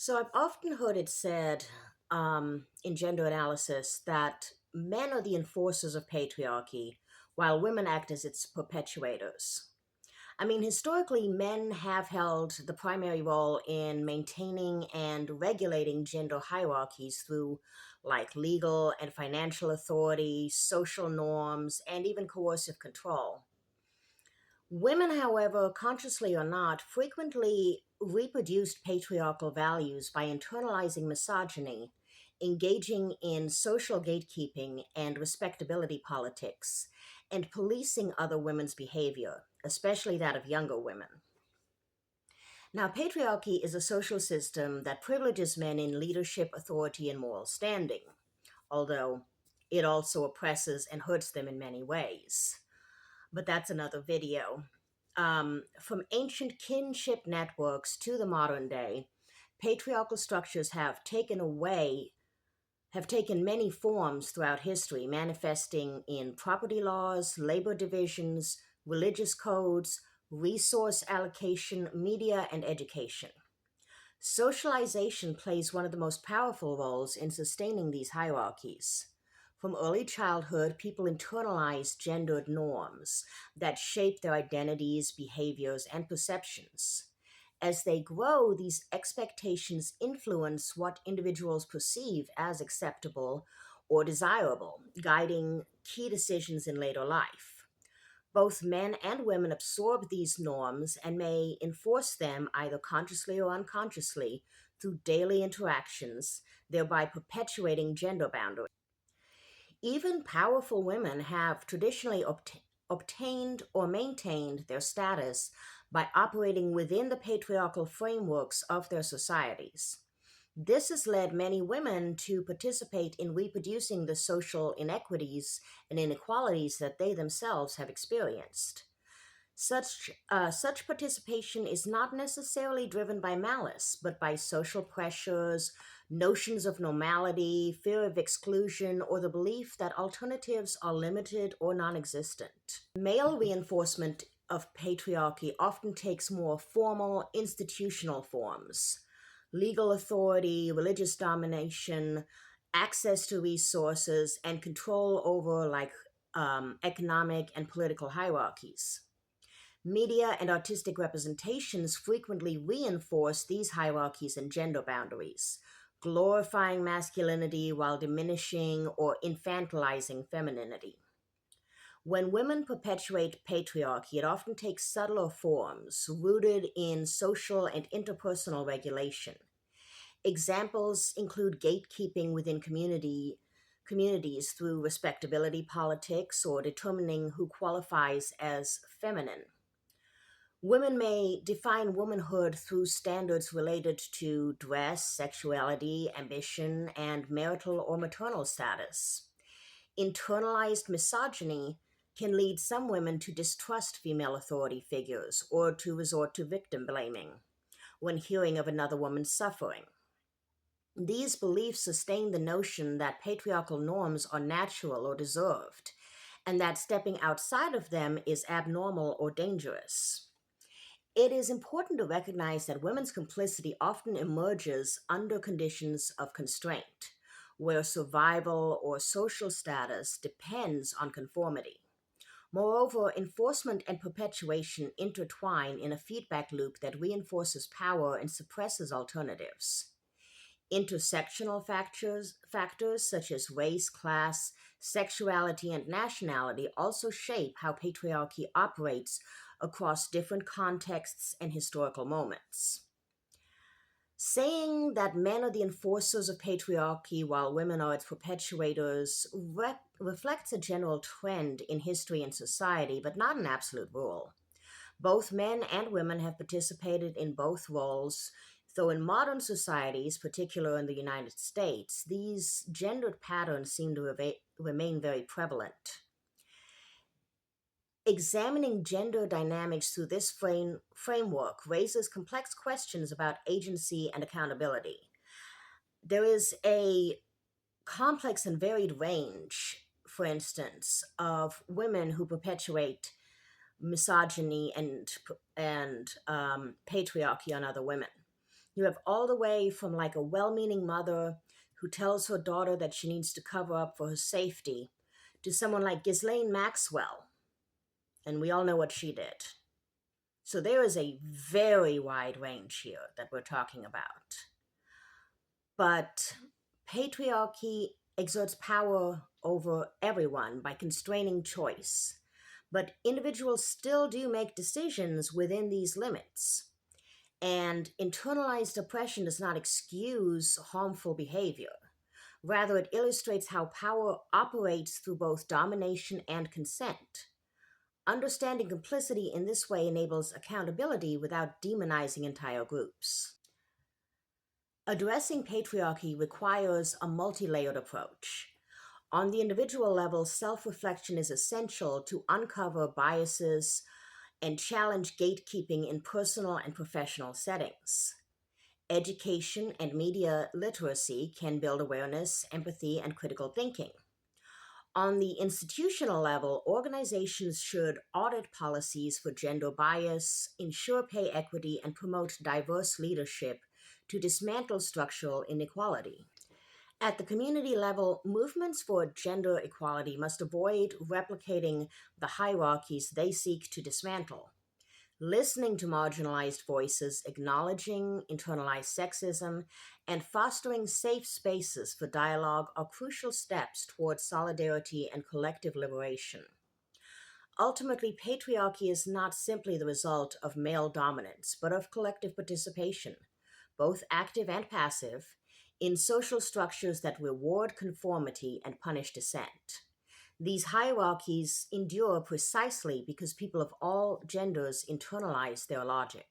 So I've often heard it said in gender analysis that men are the enforcers of patriarchy, while women act as its perpetuators. I mean, historically, men have held the primary role in maintaining and regulating gender hierarchies through like legal and financial authority, social norms, and even coercive control. Women, however, consciously or not, frequently reproduced patriarchal values by internalizing misogyny, engaging in social gatekeeping and respectability politics, and policing other women's behavior, especially that of younger women. Now, patriarchy is a social system that privileges men in leadership, authority, and moral standing, although it also oppresses and hurts them in many ways. But that's another video. From ancient kinship networks to the modern day, patriarchal structures have taken many forms throughout history, manifesting in property laws, labor divisions, religious codes, resource allocation, media, and education. Socialization plays one of the most powerful roles in sustaining these hierarchies. From early childhood, people internalize gendered norms that shape their identities, behaviors, and perceptions. As they grow, these expectations influence what individuals perceive as acceptable or desirable, guiding key decisions in later life. Both men and women absorb these norms and may enforce them either consciously or unconsciously through daily interactions, thereby perpetuating gender boundaries. Even powerful women have traditionally obtained or maintained their status by operating within the patriarchal frameworks of their societies. This has led many women to participate in reproducing the social inequities and inequalities that they themselves have experienced. Such participation is not necessarily driven by malice, but by social pressures, notions of normality, fear of exclusion, or the belief that alternatives are limited or non existent. Male reinforcement of patriarchy often takes more formal institutional forms: legal authority, religious domination, access to resources, and control over economic and political hierarchies. Media and artistic representations frequently reinforce these hierarchies and gender boundaries, glorifying masculinity while diminishing or infantilizing femininity. When women perpetuate patriarchy, it often takes subtler forms, rooted in social and interpersonal regulation. Examples include gatekeeping within communities through respectability politics or determining who qualifies as feminine. Women may define womanhood through standards related to dress, sexuality, ambition, and marital or maternal status. Internalized misogyny can lead some women to distrust female authority figures or to resort to victim blaming when hearing of another woman's suffering. These beliefs sustain the notion that patriarchal norms are natural or deserved, and that stepping outside of them is abnormal or dangerous. It is important to recognize that women's complicity often emerges under conditions of constraint, where survival or social status depends on conformity. Moreover, enforcement and perpetuation intertwine in a feedback loop that reinforces power and suppresses alternatives. Intersectional factors such as race, class, sexuality, and nationality also shape how patriarchy operates across different contexts and historical moments. Saying that men are the enforcers of patriarchy while women are its perpetuators reflects a general trend in history and society, but not an absolute rule. Both men and women have participated in both roles, though in modern societies, particularly in the United States, these gendered patterns seem to remain very prevalent. Examining gender dynamics through this framework raises complex questions about agency and accountability. There is a complex and varied range, for instance, of women who perpetuate misogyny and patriarchy on other women. You have all the way from like a well meaning mother who tells her daughter that she needs to cover up for her safety to someone like Ghislaine Maxwell, and we all know what she did. So there is a very wide range here that we're talking about. But patriarchy exerts power over everyone by constraining choice. But individuals still do make decisions within these limits. And internalized oppression does not excuse harmful behavior. Rather, it illustrates how power operates through both domination and consent. Understanding complicity in this way enables accountability without demonizing entire groups. Addressing patriarchy requires a multi layered approach. On the individual level, self reflection is essential to uncover biases and challenge gatekeeping in personal and professional settings. Education and media literacy can build awareness, empathy, and critical thinking. On the institutional level, organizations should audit policies for gender bias, ensure pay equity, and promote diverse leadership to dismantle structural inequality. At the community level, movements for gender equality must avoid replicating the hierarchies they seek to dismantle. Listening to marginalized voices, acknowledging internalized sexism, and fostering safe spaces for dialogue are crucial steps towards solidarity and collective liberation. Ultimately, patriarchy is not simply the result of male dominance, but of collective participation, both active and passive, in social structures that reward conformity and punish dissent. These hierarchies endure precisely because people of all genders internalize their logic.